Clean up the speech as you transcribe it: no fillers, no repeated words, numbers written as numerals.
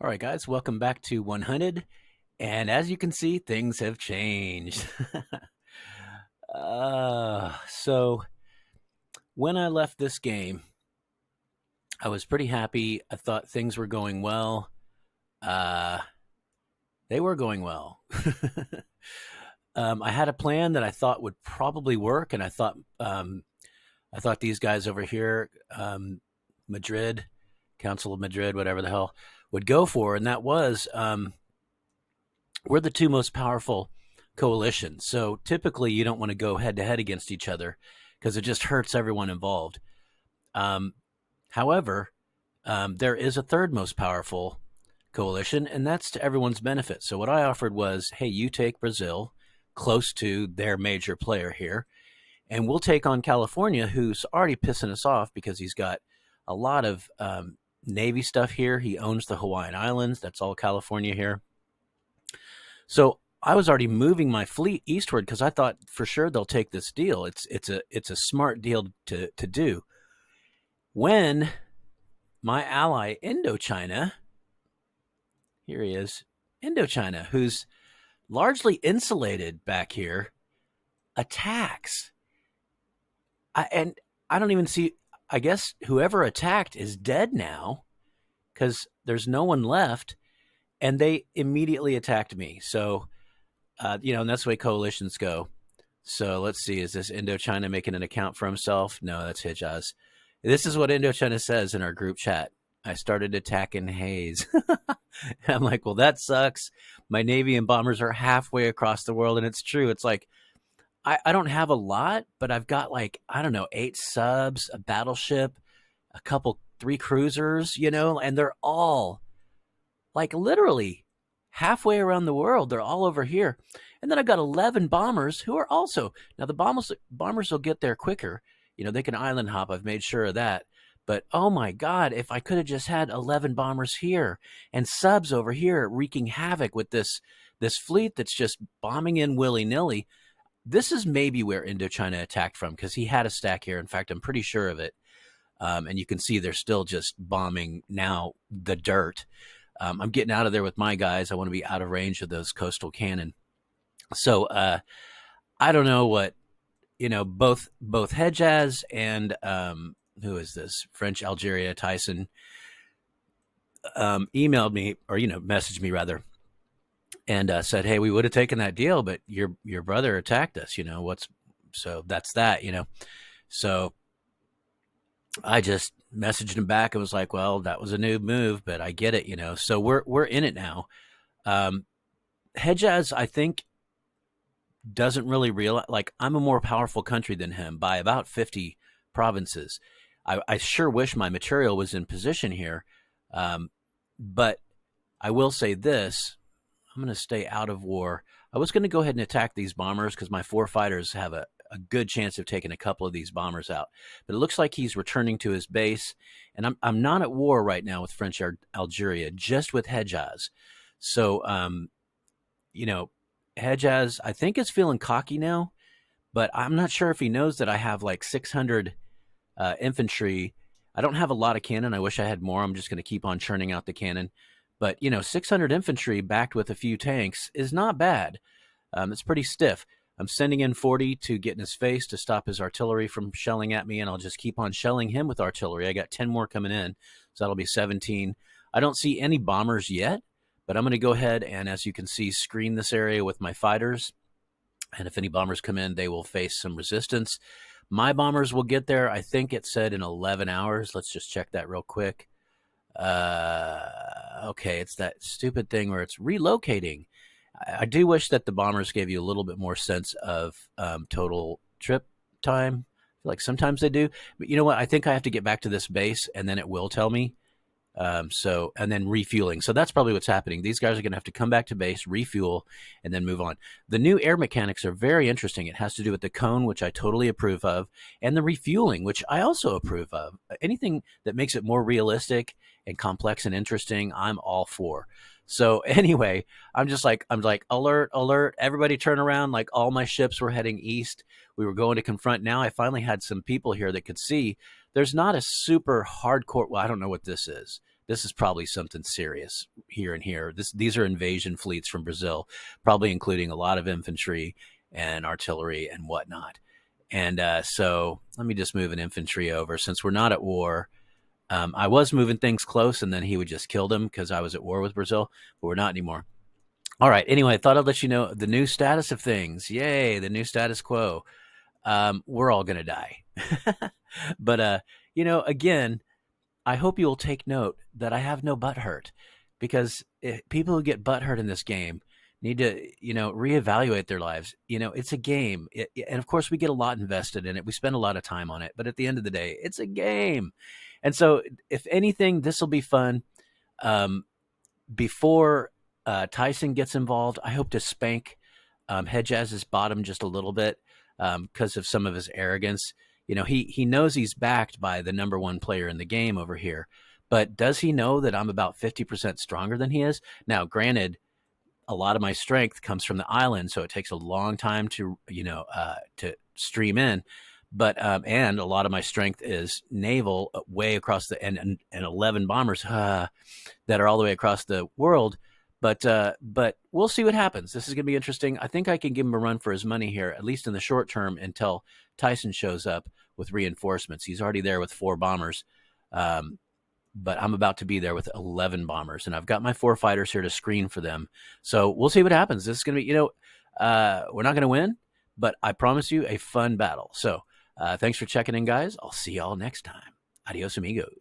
All right, guys, welcome back to Hunnid. And as you can see, things have changed. So when I left this game, I was pretty happy. I thought things were going well. Uh, they were going well. I had a plan that I thought would probably work, and I thought these guys over here, Madrid, Council of Madrid, whatever the hell, would go for, and that was we're the two most powerful coalitions. So typically, you don't want to go head to head against each other because it just hurts everyone involved. Um, However, there is a third most powerful coalition, and that's to everyone's benefit. So what I offered was, hey, you take Brazil close to their major player here, and we'll take on California, who's already pissing us off because he's got a lot of Navy stuff here. He owns the Hawaiian Islands. That's all California here. So I was already moving my fleet eastward because I thought for sure they'll take this deal. It's a smart deal to do. When my ally Indochina, here he is, Indochina, who's largely insulated back here, attacks. And I don't even see. I guess whoever attacked is dead now because there's no one left, and they immediately attacked me. So and that's the way coalitions go. So let's see, is this Indochina making an account for himself? No, that's Hijaz. This is what Indochina says in our group chat. I started attacking Hayes. I'm like, well, that sucks. My Navy and bombers are halfway across the world, and it's true. It's like, I don't have a lot, but I've got like, I don't know, 8 subs, a battleship, a couple, 3 cruisers, and they're all like literally halfway around the world. They're all over here. And then I've got 11 bombers who are also, now the bombers will get there quicker. They can island hop. I've made sure of that. But oh my God, if I could have just had 11 bombers here and subs over here wreaking havoc with this fleet that's just bombing in willy-nilly. This is maybe where Indochina attacked from because he had a stack here. In fact, I'm pretty sure of it. And you can see they're still just bombing now the dirt. I'm getting out of there with my guys. I want to be out of range of those coastal cannon. So I don't know what, both Hejaz and who is this? French Algeria Tyson emailed me or, messaged me rather and said, hey, we would have taken that deal, but your brother attacked us, so that's that, So I just messaged him back and was like, well, that was a new move, but I get it, So we're in it now. Hejaz, I think, doesn't really realize, like, I'm a more powerful country than him by about 50 provinces. I sure wish my material was in position here. But I will say this, I'm going to stay out of war. I was going to go ahead and attack these bombers because my 4 fighters have a good chance of taking a couple of these bombers out. But it looks like he's returning to his base. And I'm not at war right now with French Algeria, just with Hejaz. So, Hejaz, I think, is feeling cocky now. But I'm not sure if he knows that I have like 600 infantry. I don't have a lot of cannon. I wish I had more. I'm just going to keep on churning out the cannon. But, 600 infantry backed with a few tanks is not bad. It's pretty stiff. I'm sending in 40 to get in his face to stop his artillery from shelling at me, and I'll just keep on shelling him with artillery. I got 10 more coming in, so that'll be 17. I don't see any bombers yet, but I'm going to go ahead and, as you can see, screen this area with my fighters. And if any bombers come in, they will face some resistance. My bombers will get there, I think it said, in 11 hours. Let's just check that real quick. Okay, it's that stupid thing where it's relocating. I do wish that the bombers gave you a little bit more sense of total trip time. I feel like sometimes they do. But you know what? I think I have to get back to this base, and then it will tell me. And then refueling. So that's probably what's happening. These guys are going to have to come back to base, refuel, and then move on. The new air mechanics are very interesting. It has to do with the cone, which I totally approve of, and the refueling, which I also approve of. Anything that makes it more realistic and complex and interesting, I'm all for. So anyway, I'm like, alert, alert, everybody turn around. Like, all my ships were heading east. We were going to confront. Now I finally had some people here that could see there's not a super hardcore, well, I don't know what this is. this is probably something serious here and here. These are invasion fleets from Brazil, probably including a lot of infantry and artillery and whatnot. And so let me just move an infantry over since we're not at war. I was moving things close, and then he would just kill them because I was at war with Brazil, but we're not anymore. All right. Anyway, I thought I'd let you know the new status of things. Yay, the new status quo. We're all going to die. But, again, I hope you'll take note that I have no butt hurt because people who get butt hurt in this game need to, reevaluate their lives. It's a game. And of course, we get a lot invested in it. We spend a lot of time on it. But at the end of the day, it's a game. And so, if anything, this will be fun. Before Tyson gets involved, I hope to spank Hedgeaz's bottom just a little bit because of some of his arrogance. He knows he's backed by the number one player in the game over here, but does he know that I'm about 50% stronger than he is? Now, granted, a lot of my strength comes from the island, so it takes a long time to to stream in. But and a lot of my strength is naval, way across the and 11 bombers that are all the way across the world. But we'll see what happens. This is going to be interesting. I think I can give him a run for his money here, at least in the short term, until Tyson shows up with reinforcements. He's already there with 4 bombers, but I'm about to be there with 11 bombers, and I've got my 4 fighters here to screen for them. So we'll see what happens. This is going to be, we're not going to win, but I promise you a fun battle. So thanks for checking in, guys. I'll see y'all next time. Adios, amigos.